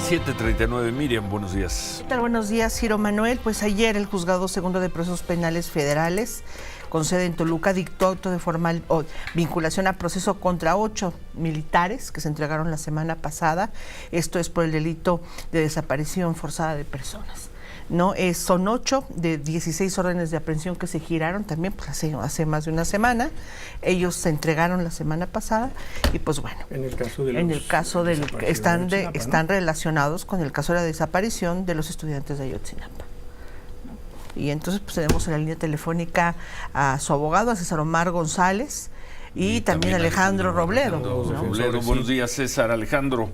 7:39, Miriam, buenos días. ¿Qué tal? Buenos días, Ciro Manuel. Pues ayer el Juzgado Segundo de Procesos Penales Federales, con sede en Toluca, dictó auto de formal vinculación a proceso contra 8 militares que se entregaron la semana pasada. Esto es por el delito de desaparición forzada de personas. No, son 8 de 16 órdenes de aprehensión que se giraron también pues, hace más de una semana. Ellos se entregaron la semana pasada y pues bueno, en el caso de están relacionados con el caso de la desaparición de los estudiantes de Ayotzinapa. Y entonces pues tenemos en la línea telefónica a su abogado, a César Omar González, y también Alejandro Robledo. Buenos días, César. Alejandro.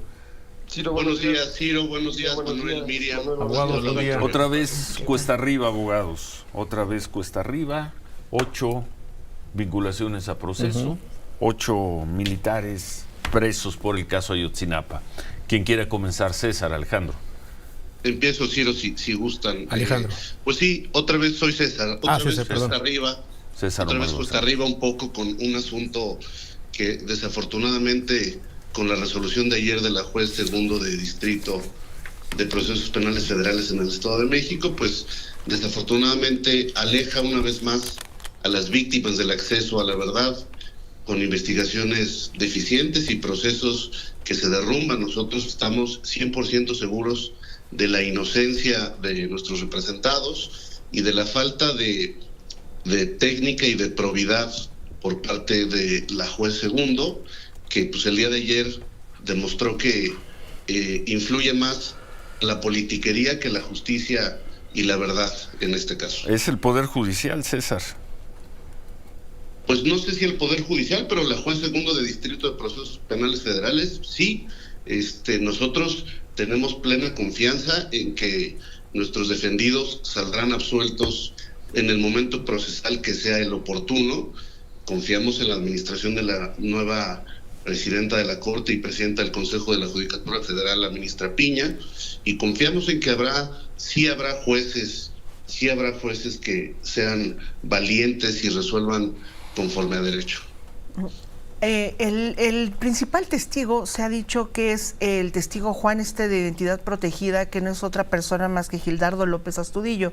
Ciro, buenos días, Ciro, buenos días, Manuel, Miriam. Buenos días. Otra vez cuesta arriba, abogados. Otra vez cuesta arriba. 8 vinculaciones a proceso. 8 militares presos por el caso Ayotzinapa. ¿Quién quiere comenzar? César, Alejandro. Empiezo, Ciro, si gustan. Alejandro. Pues sí, otra vez soy César. Otra vez cuesta arriba. César, otra vez cuesta arriba un poco con un asunto que desafortunadamente, con la resolución de ayer de la juez segundo de distrito de procesos penales federales en el Estado de México, pues desafortunadamente aleja una vez más a las víctimas del acceso a la verdad, con investigaciones deficientes y procesos que se derrumban. Nosotros estamos 100% seguros de la inocencia de nuestros representados y de la falta de técnica y de probidad por parte de la juez segundo, que pues el día de ayer demostró que influye más la politiquería que la justicia y la verdad en este caso. ¿Es el Poder Judicial, César? Pues no sé si el Poder Judicial, pero la juez segundo de Distrito de Procesos Penales Federales, sí. Nosotros tenemos plena confianza en que nuestros defendidos saldrán absueltos en el momento procesal que sea el oportuno. Confiamos en la administración de la nueva presidenta de la Corte y presidenta del Consejo de la Judicatura Federal, la ministra Piña, y confiamos en que sí habrá jueces que sean valientes y resuelvan conforme a derecho. El principal testigo se ha dicho que es el testigo Juan de identidad protegida, que no es otra persona más que Gildardo López Astudillo,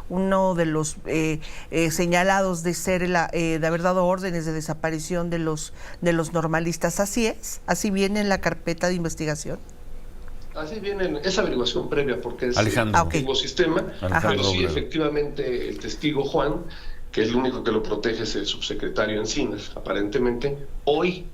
uno de los señalados de ser de haber dado órdenes de desaparición de los normalistas. ¿Así es? ¿Así viene en la carpeta de investigación? Así viene, es averiguación previa porque es Alejandro. el mismo sistema, pero sí, efectivamente, el testigo Juan, que es el único que lo protege, es el subsecretario Encinas, aparentemente. Hoy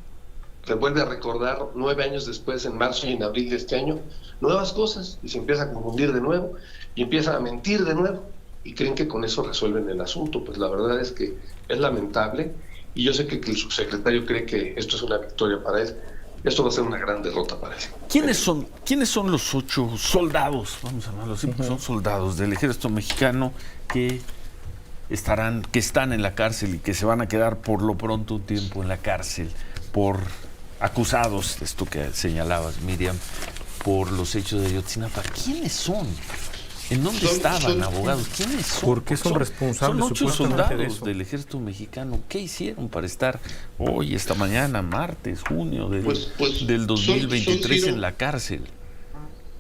vuelve a recordar, 9 años después, en marzo y en abril de este año, nuevas cosas, y se empieza a confundir de nuevo, y empiezan a mentir de nuevo, y creen que con eso resuelven el asunto. Pues la verdad es que es lamentable, y yo sé que el subsecretario cree que esto es una victoria para él. Esto va a ser una gran derrota para él. ¿Quiénes son los 8 soldados, vamos a llamarlo así, son soldados del ejército mexicano que están en la cárcel y que se van a quedar por lo pronto un tiempo en la cárcel por acusados, esto que señalabas, Miriam, por los hechos de Ayotzinapa? ¿Quiénes son? ¿En dónde estaban, abogados? ¿Quiénes son? ¿Por qué son responsables? Son 8 supuestamente soldados del ejército mexicano. ¿Qué hicieron para estar hoy, esta mañana, martes, junio del 2023 en la cárcel?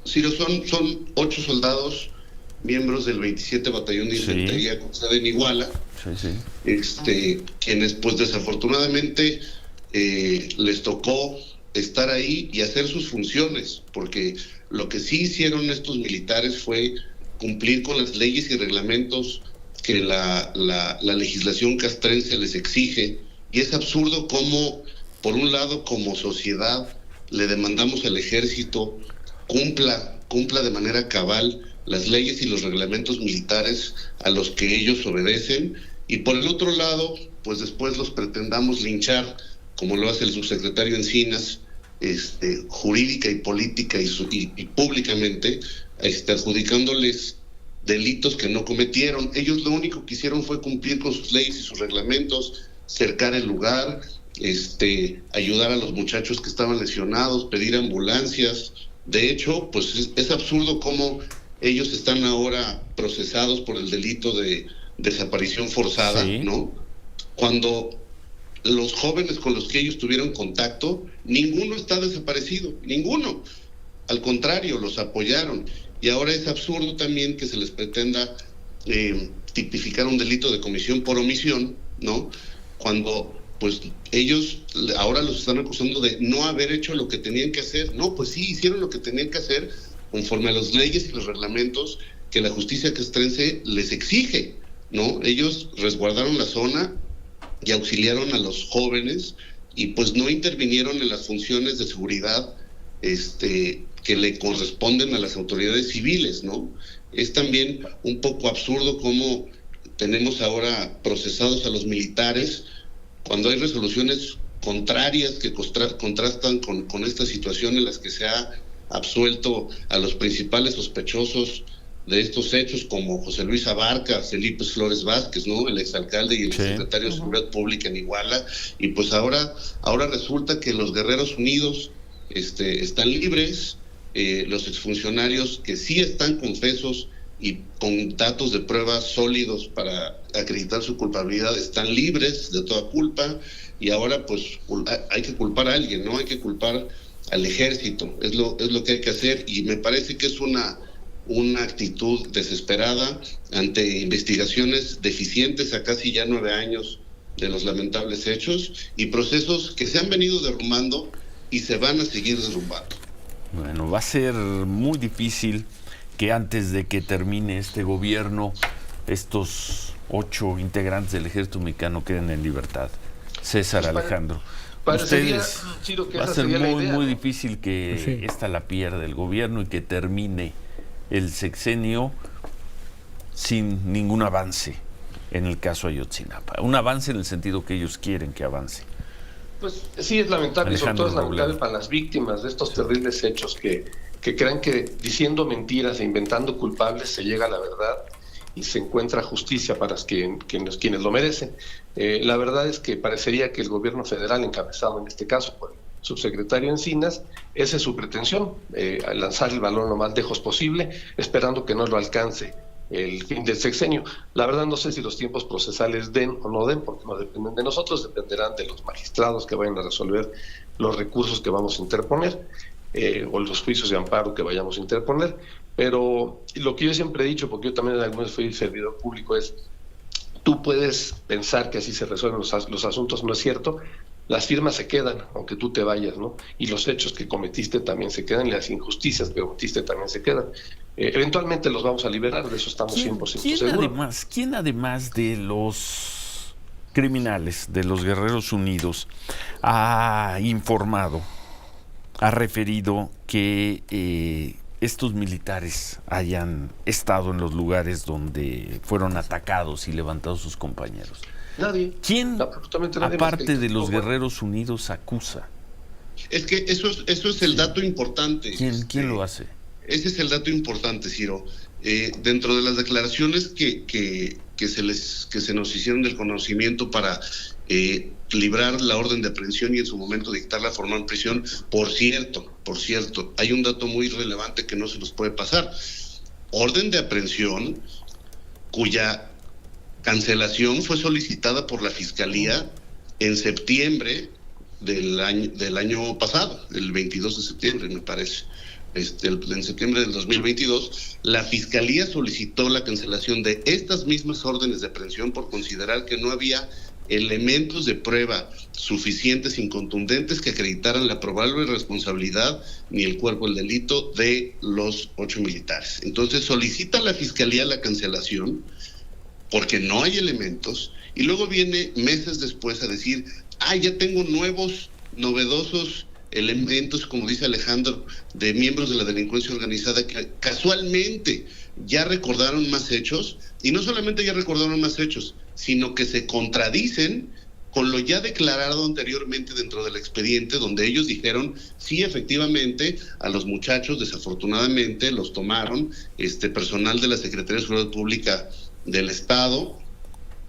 Ciro, son 8 soldados, miembros del 27 Batallón de Infantería, con sede en Iguala, quienes pues desafortunadamente les tocó estar ahí y hacer sus funciones, porque lo que sí hicieron estos militares fue cumplir con las leyes y reglamentos que la legislación castrense les exige, y es absurdo cómo, por un lado, como sociedad, le demandamos al ejército cumpla de manera cabal las leyes y los reglamentos militares a los que ellos obedecen, y por el otro lado, pues después los pretendamos linchar, como lo hace el subsecretario Encinas, jurídica y política y públicamente, adjudicándoles delitos que no cometieron. Ellos lo único que hicieron fue cumplir con sus leyes y sus reglamentos, cercar el lugar, ayudar a los muchachos que estaban lesionados, pedir ambulancias. De hecho, pues es absurdo cómo ellos están ahora procesados por el delito de desaparición forzada, ¿no? Cuando los jóvenes con los que ellos tuvieron contacto, ninguno está desaparecido, ninguno. al contrario, los apoyaron. Y ahora es absurdo también que se les pretenda tipificar un delito de comisión por omisión, ¿no? Cuando pues ellos ahora los están acusando de no haber hecho lo que tenían que hacer. No, pues sí, hicieron lo que tenían que hacer conforme a las leyes y los reglamentos que la justicia castrense les exige, ¿no? Ellos resguardaron la zona y auxiliaron a los jóvenes y pues no intervinieron en las funciones de seguridad que le corresponden a las autoridades civiles, ¿no? Es también un poco absurdo cómo tenemos ahora procesados a los militares cuando hay resoluciones contrarias que contrastan con esta situación en las que se ha absuelto a los principales sospechosos de estos hechos, como José Luis Abarca, Felipe Flores Vázquez, ¿no? El exalcalde y el secretario de Seguridad Pública en Iguala, y pues ahora resulta que los Guerreros Unidos están libres, los exfuncionarios que sí están confesos y con datos de pruebas sólidos para acreditar su culpabilidad están libres de toda culpa, y ahora pues hay que culpar a alguien, ¿no? Hay que culpar al ejército, es lo que hay que hacer, y me parece que es una actitud desesperada ante investigaciones deficientes a casi ya 9 años de los lamentables hechos y procesos que se han venido derrumbando y se van a seguir derrumbando. Bueno, va a ser muy difícil que antes de que termine este gobierno, estos 8 integrantes del ejército mexicano queden en libertad. César, Alejandro. Ustedes, Ciro, que va a ser muy difícil que esta la pierda el gobierno y que termine el sexenio sin ningún avance en el caso Ayotzinapa. Un avance en el sentido que ellos quieren que avance. Pues sí, es lamentable, Alejandro, sobre todo es lamentable para las víctimas de estos terribles hechos que creen que diciendo mentiras e inventando culpables se llega a la verdad y se encuentra justicia para quienes lo merecen. La verdad es que parecería que el gobierno federal, encabezado en este caso por el subsecretario Encinas, esa es su pretensión, lanzar el balón lo más lejos posible, esperando que no lo alcance el fin del sexenio. La verdad no sé si los tiempos procesales den o no den, porque no dependen de nosotros, dependerán de los magistrados que vayan a resolver los recursos que vamos a interponer, o los juicios de amparo que vayamos a interponer. Pero lo que yo siempre he dicho, porque yo también alguna vez fui servidor público, es: tú puedes pensar que así se resuelven los asuntos, no es cierto. Las firmas se quedan, aunque tú te vayas, ¿no? Y los hechos que cometiste también se quedan, y las injusticias que cometiste también se quedan. Eventualmente los vamos a liberar, de eso estamos 100% seguros. ¿Quién además de los criminales, de los Guerreros Unidos, ha informado, ha referido que estos militares hayan estado en los lugares donde fueron atacados y levantados sus compañeros? Nadie. ¿Quién, nadie aparte de los Guerreros Unidos, acusa? Es que eso es el dato importante. ¿Quién lo hace? Ese es el dato importante, Ciro. Dentro de las declaraciones que se nos hicieron del conocimiento para librar la orden de aprehensión y en su momento dictar la formal prisión, por cierto, hay un dato muy relevante que no se nos puede pasar. Orden de aprehensión cuya cancelación fue solicitada por la Fiscalía en septiembre del año pasado, el 22 de septiembre, me parece. En septiembre del 2022, la Fiscalía solicitó la cancelación de estas mismas órdenes de aprehensión por considerar que no había elementos de prueba suficientes y contundentes que acreditaran la probable responsabilidad ni el cuerpo del delito de los 8 militares. Entonces solicita la Fiscalía la cancelación porque no hay elementos, y luego viene meses después a decir: ya tengo nuevos, novedosos elementos, como dice Alejandro, de miembros de la delincuencia organizada que casualmente ya recordaron más hechos, y no solamente ya recordaron más hechos, sino que se contradicen con lo ya declarado anteriormente dentro del expediente, donde ellos dijeron: sí, efectivamente, a los muchachos desafortunadamente los tomaron personal de la Secretaría de Seguridad Pública del Estado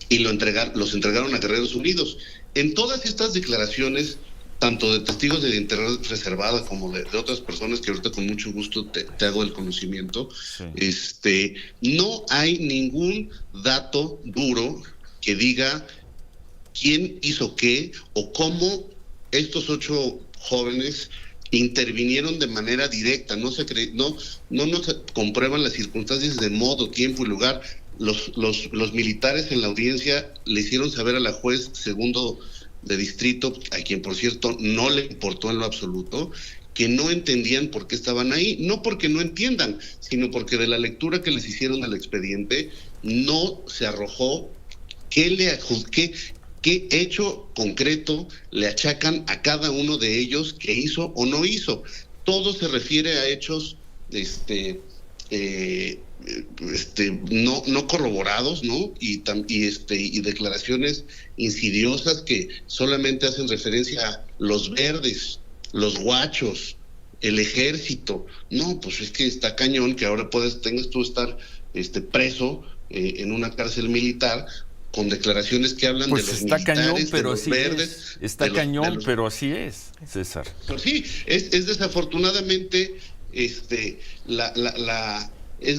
y los entregaron a Guerreros Unidos. En todas estas declaraciones, tanto de testigos de identidad reservada como de otras personas que ahorita con mucho gusto te hago el conocimiento, sí. No hay ningún dato duro que diga quién hizo qué o cómo estos 8 jóvenes intervinieron de manera directa, no se comprueban las circunstancias de modo, tiempo y lugar. Los militares en la audiencia le hicieron saber a la juez segundo de distrito, a quien por cierto no le importó en lo absoluto, que no entendían por qué estaban ahí, no porque no entiendan, sino porque de la lectura que les hicieron del expediente no se arrojó qué hecho concreto le achacan a cada uno de ellos que hizo o no hizo. Todo se refiere a hechos no corroborados, ¿no? Y declaraciones insidiosas que solamente hacen referencia a los verdes, los guachos, el ejército. No, pues es que está cañón que ahora tengas tú estar preso en una cárcel militar con declaraciones que hablan pues de los está militares, cañón, pero de los así verdes. Está cañón, pero así es, César. Pero sí, es desafortunadamente, es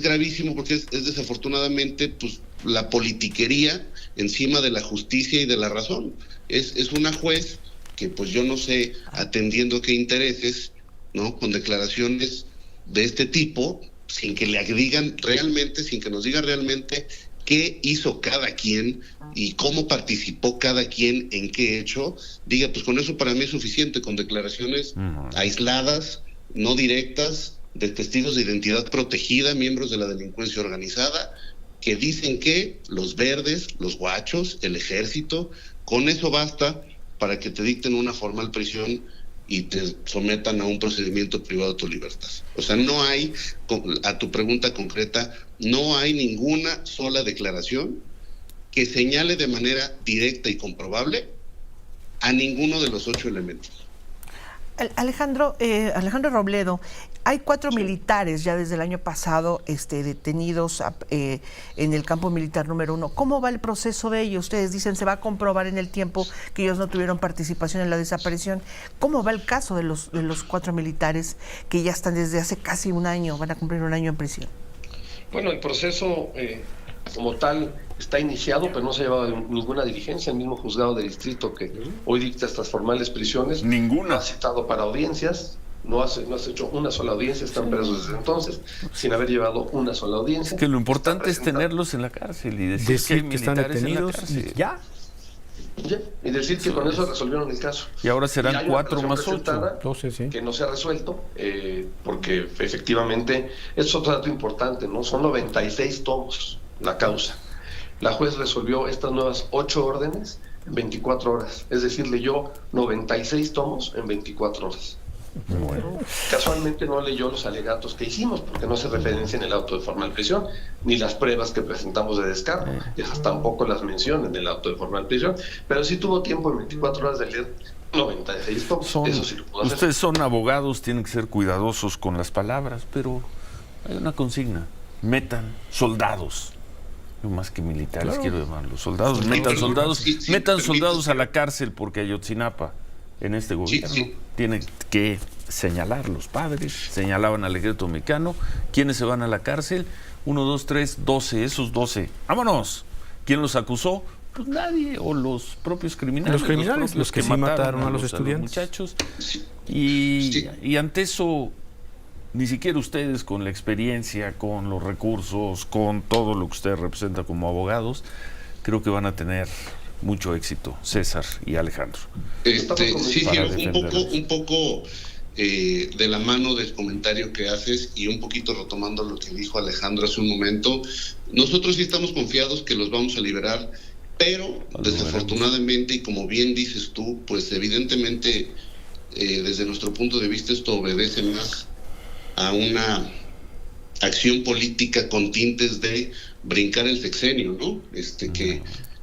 gravísimo porque es desafortunadamente pues la politiquería encima de la justicia y de la razón. Es una juez que pues yo no sé, atendiendo qué intereses, ¿no? Con declaraciones de este tipo, sin que le digan realmente, sin que nos diga realmente qué hizo cada quien y cómo participó cada quien en qué hecho, diga, pues con eso para mí es suficiente, con declaraciones aisladas, no directas, de testigos de identidad protegida, miembros de la delincuencia organizada, que dicen que los verdes, los guachos, el ejército, con eso basta para que te dicten una formal prisión y te sometan a un procedimiento privado de tu libertad. O sea, no hay, a tu pregunta concreta, no hay ninguna sola declaración que señale de manera directa y comprobable a ninguno de los 8 elementos. Alejandro Robledo, hay 4 militares ya desde el año pasado detenidos en el campo militar número 1. ¿Cómo va el proceso de ellos? Ustedes dicen se va a comprobar en el tiempo que ellos no tuvieron participación en la desaparición. ¿Cómo va el caso de los 4 militares que ya están desde hace casi un año, van a cumplir un año en prisión? Bueno, el proceso como tal está iniciado, pero no se ha llevado ninguna diligencia. El mismo juzgado de distrito que hoy dicta estas formales prisiones ninguna ha citado para audiencias, no has hecho una sola audiencia, están presos desde entonces sin haber llevado una sola audiencia. Es que lo importante es tenerlos en la cárcel y decir que están detenidos y ya. Y decir que con eso resolvieron el caso. Y ahora serán 4 más 8. 12, sí. Que no se ha resuelto, porque efectivamente, es otro dato importante, ¿no? Son 96 tomos la causa. La juez resolvió estas nuevas 8 órdenes en 24 horas. Es decir, leyó 96 tomos en 24 horas. Bueno. Casualmente no leyó los alegatos que hicimos, porque no se referencia en el auto de formal prisión, ni las pruebas que presentamos de descargo, esas tampoco las menciona en el auto de formal prisión, pero sí tuvo tiempo en 24 horas de leer 96 tomos. Eso sí lo pudo hacer. Ustedes son abogados, tienen que ser cuidadosos con las palabras, pero hay una consigna: metan soldados. No más que militares, quiero llamarlos. Soldados, metan soldados a la cárcel, porque Ayotzinapa en este gobierno tiene que señalar los padres, señalaban al ejército mexicano, ¿quiénes se van a la cárcel? 1, 2, 3, 12, esos 12, ¡vámonos! ¿Quién los acusó? Pues nadie, o los propios criminales. Los que sí mataron a los estudiantes. A los muchachos. Y ante eso, ni siquiera ustedes, con la experiencia, con los recursos, con todo lo que usted representa como abogados, creo que van a tener mucho éxito, César y Alejandro. Un poco de la mano del comentario que haces y un poquito retomando lo que dijo Alejandro hace un momento, nosotros sí estamos confiados que los vamos a liberar, pero desafortunadamente, y como bien dices tú, pues evidentemente desde nuestro punto de vista esto obedece más a una acción política con tintes de brincar el sexenio, ¿no?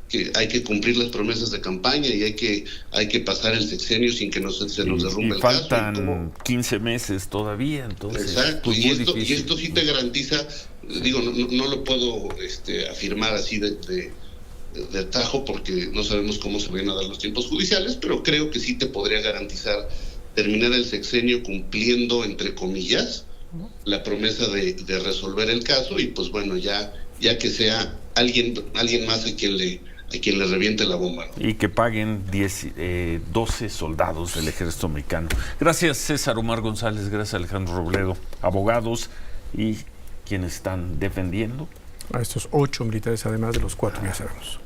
Que hay que cumplir las promesas de campaña y hay que pasar el sexenio sin que se nos derrumbe el caso. Faltan 15 meses todavía, entonces. Exacto, y esto sí te garantiza, digo, no lo puedo afirmar así de tajo, porque no sabemos cómo se van a dar los tiempos judiciales, pero creo que sí te podría garantizar terminar el sexenio cumpliendo, entre comillas, la promesa de resolver el caso, y pues bueno, ya que sea alguien más a quien le reviente la bomba, ¿no? Y que paguen 12 soldados del ejército mexicano. Gracias, César Omar González, gracias, Alejandro Robledo, abogados y quienes están defendiendo. A estos 8 militares, además de los 4, ya sabemos.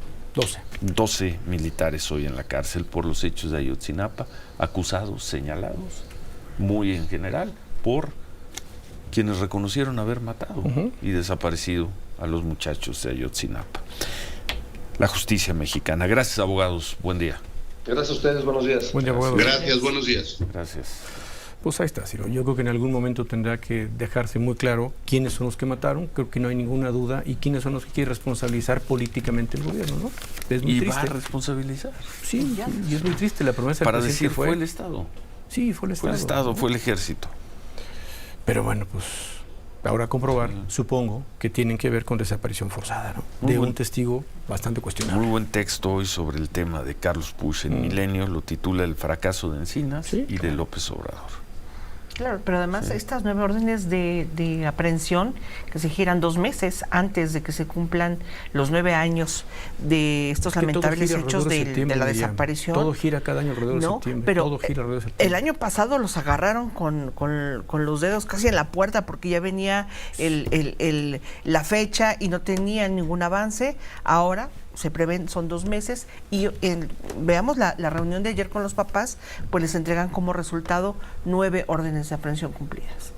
12 militares hoy en la cárcel por los hechos de Ayotzinapa, acusados, señalados, muy en general, por quienes reconocieron haber matado y desaparecido a los muchachos de Ayotzinapa. La justicia mexicana. Gracias, abogados. Buen día. Gracias a ustedes. Buenos días. Buen día, abogados. Gracias, buenos días. Gracias. Pues ahí está, Ciro. Yo creo que en algún momento tendrá que dejarse muy claro quiénes son los que mataron. Creo que no hay ninguna duda. Y quiénes son los que quiere responsabilizar políticamente el gobierno, ¿no? Es muy triste. ¿Va a responsabilizar? Sí, y es muy triste. La promesa para del presidente decir fue el Estado. Sí, fue el Estado. Fue el Estado, fue el ejército. Pero bueno, pues ahora comprobar, supongo, que tienen que ver con desaparición forzada, ¿no? De un testigo bastante cuestionable. Muy buen texto hoy sobre el tema de Carlos Puig en Milenio, lo titula El fracaso de Encinas y de López Obrador. Claro, pero además estas 9 órdenes de aprehensión que se giran 2 meses antes de que se cumplan los 9 años de estos lamentables hechos de la desaparición. Todo gira cada año alrededor de septiembre. Pero todo gira alrededor de septiembre. El año pasado los agarraron con los dedos casi en la puerta porque ya venía la fecha y no tenían ningún avance. Ahora se prevén, son 2 meses y veamos la reunión de ayer con los papás, pues les entregan como resultado 9 órdenes de aprehensión cumplidas.